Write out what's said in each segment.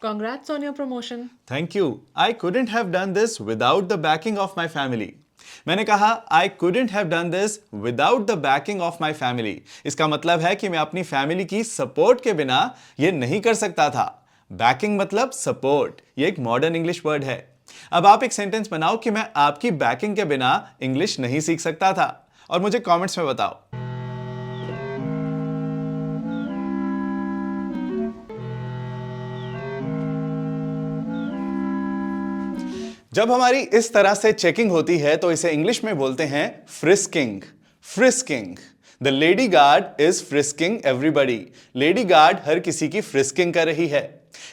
Congrats on your promotion. Thank you. I couldn't have done this without the backing of my family. मैंने कहा I couldn't have done this without the backing of my family. इसका मतलब है कि मैं अपनी family की support के बिना ये नहीं कर सकता था. बैकिंग मतलब सपोर्ट. ये एक मॉडर्न इंग्लिश वर्ड है. अब आप एक सेंटेंस बनाओ कि मैं आपकी बैकिंग के बिना इंग्लिश नहीं सीख सकता था और मुझे कमेंट्स में बताओ. जब हमारी इस तरह से चेकिंग होती है तो इसे इंग्लिश में बोलते हैं frisking. Frisking. The lady guard is frisking everybody. Lady guard हर किसी की फ्रिस्किंग कर रही है.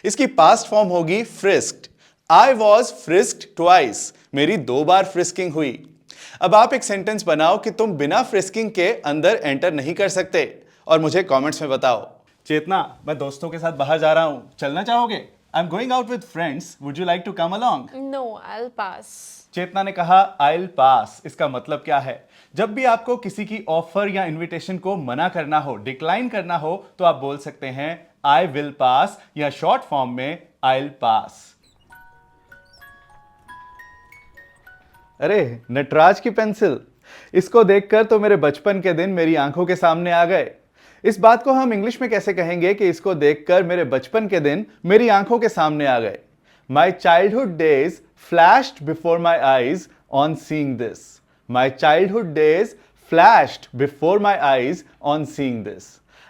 इसकी पास्ट फॉर्म होगी फ्रिस्क्ड. I was फ्रिस्क्ड twice. मेरी 2 बार फ्रिस्किंग हुई. अब आप एक सेंटेंस बनाओ कि तुम बिना फ्रिस्किंग के अंदर एंटर नहीं कर सकते और मुझे कमेंट्स में बताओ. चेतना, मैं दोस्तों के साथ बाहर जा रहा हूं, चलना चाहोगे? I'm going out with friends. Would you like to come along? No, I'll pass. चेतना ने कहा I'll pass. इसका मतलब क्या है? जब भी आपको किसी की ऑफर या इनविटेशन को मना करना हो, डिक्लाइन करना हो, तो आप बोल सकते हैं I will pass या शॉर्ट फॉर्म में I'll pass. अरे, नटराज की पेंसिल. इसको देखकर तो मेरे बचपन के दिन मेरी आंखों के सामने आ गए. इस बात को हम इंग्लिश में कैसे कहेंगे कि इसको देखकर मेरे बचपन के दिन मेरी आंखों के सामने आ गए? माई childhood days flashed before my eyes on seeing this. My childhood days flashed before my eyes on seeing this.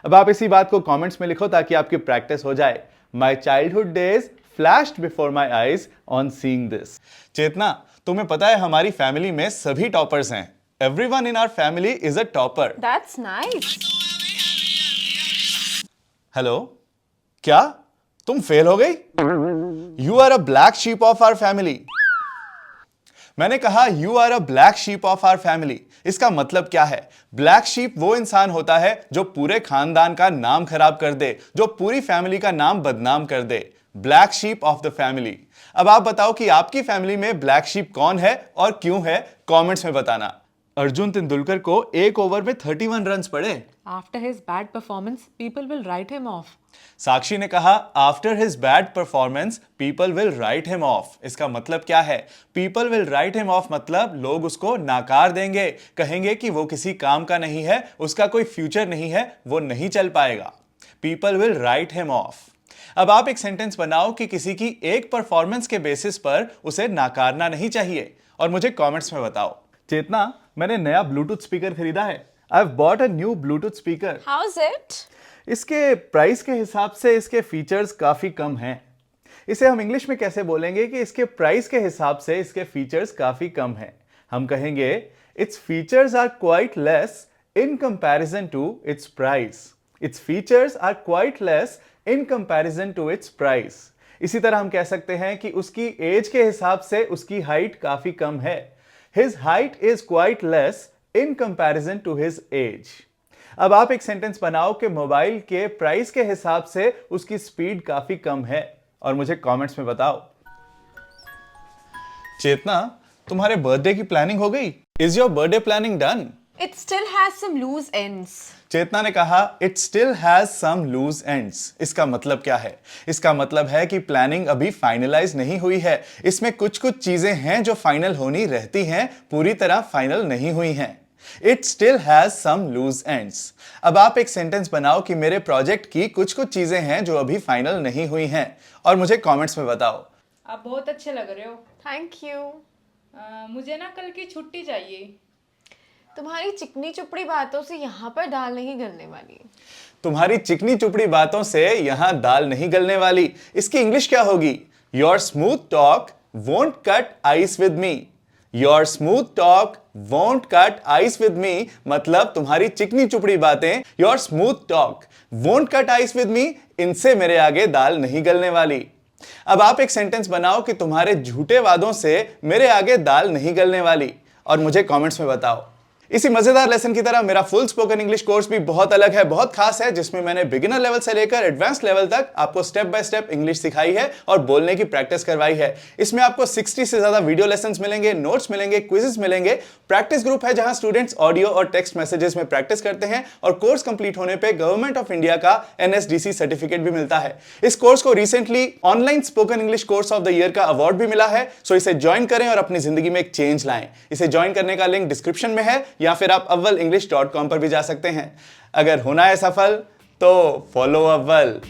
अब आप इसी बात को कमेंट्स में लिखो ताकि आपकी प्रैक्टिस हो जाए. My childhood days flashed before my eyes on seeing this. Chetna, तुम्हें पता है हमारी फैमिली में सभी टॉपर्स हैं. Everyone in our family is a topper. That's nice. Hello, क्या तुम फेल हो गई? You are a black sheep of our family. मैंने कहा you are a black sheep of our family. इसका मतलब क्या है? ब्लैक शीप वो इंसान होता है जो पूरे खानदान का नाम खराब कर दे, जो पूरी फैमिली का नाम बदनाम कर दे. Black sheep of the family. अब आप बताओ कि आपकी फैमिली में ब्लैक शीप कौन है और क्यों है? कमेंट्स में बताना. अर्जुन तेंदुलकर को 1 ओवर में 31 रन्स पड़े. After his bad performance, people will write him off. साक्षी ने कहा after his bad performance people will write him of. इसका मतलब क्या है? People will write him of मतलब लोग उसको नाकार देंगे, कहेंगे कि वो किसी काम का नहीं है, उसका कोई फ्यूचर नहीं है, वो नहीं चल पाएगा. People will write him of. अब आप एक सेंटेंस बनाओ कि किसी की एक परफॉर्मेंस के बेसिस पर उसे नाकारना नहीं चाहिए और मुझे कमेंट्स में बताओ. चेतना, मैंने नया ब्लूटूथ स्पीकर खरीदा है. I've bought a new Bluetooth speaker. How's it? इसके प्राइस के हिसाब से इसके फीचर्स काफी कम हैं. इसे हम इंग्लिश में कैसे बोलेंगे कि इसके प्राइस के हिसाब से इसके फीचर्स काफी कम हैं? हम कहेंगे its features are quite less in comparison to its price. Its features are quite less in comparison to its price. इसी तरह हम कह सकते हैं कि उसकी एज के हिसाब से उसकी हाइट काफी कम है. His height is quite less in comparison to his age. अब आप एक सेंटेंस बनाओ कि मोबाइल के प्राइस के हिसाब से उसकी स्पीड काफी कम है और मुझे कमेंट्स में बताओ. चेतना, तुम्हारे बर्थडे की प्लानिंग हो गई? Is your birthday planning done? It still has some loose ends. Chetna ने कहा it still has some loose ends. इसका मतलब क्या है? इसका मतलब है कि प्लानिंग अभी फाइनलाइज नहीं हुई है. इसमें कुछ कुछ चीजें हैं जो फाइनल होनी रहती हैं, पूरी तरह फाइनल नहीं हुई हैं. It still has some loose ends. अब आप एक सेंटेंस बनाओ कि मेरे प्रोजेक्ट की कुछ कुछ चीजें हैं जो अभी फाइनल नहीं हुई हैं और मुझे कमेंट्स में बताओ. आप बहुत अच्छे लग रहे हो. Thank you. मुझे ना कल की छुट्टी चाहिए. तुम्हारी चिकनी चुपड़ी बातों से यहाँ पर दाल नहीं गलने वाली. तुम्हारी चिकनी चुपड़ी बातों से यहां दाल नहीं गलने वाली. इसकी इंग्लिश क्या होगी? Your smooth talk won't cut ice with me. Your smooth talk won't cut ice with me मतलब तुम्हारी चिकनी चुपड़ी बातें, your smooth talk won't cut ice with me, इनसे मेरे आगे दाल नहीं गलने वाली. अब आप एक सेंटेंस बनाओ कि तुम्हारे झूठे वादों से मेरे आगे दाल नहीं गलने वाली और मुझे कमेंट्स में बताओ. इसी मजेदार लेसन की तरह मेरा फुल स्पोकन इंग्लिश कोर्स भी बहुत अलग है, बहुत खास है, जिसमें मैंने बिगिनर लेवल से लेकर एडवांस लेवल तक आपको स्टेप बाय स्टेप इंग्लिश सिखाई है और बोलने की प्रैक्टिस करवाई है। इसमें आपको 60 से ज्यादा वीडियो लेसन्स मिलेंगे, नोट्स मिलेंगे, क्विजेस मिलेंगे, प्रैक्टिस ग्रुप है जहां स्टूडेंट्स ऑडियो और टेक्स्ट मैसेजेस में प्रैक्टिस करते हैं और कोर्स कंप्लीट होने पे गवर्नमेंट ऑफ इंडिया का NSDC सर्टिफिकेट भी मिलता है। इस कोर्स को recently online spoken English course of the year का अवार्ड भी मिला है, सो इसे ज्वाइन करें और अपनी जिंदगी में एक चेंज लाएं। इसे ज्वाइन करने का लिंक डिस्क्रिप्शन में है या फिर आप avvalenglish.com पर भी जा सकते हैं। अगर होना है सफल तो फॉलो अव्वल।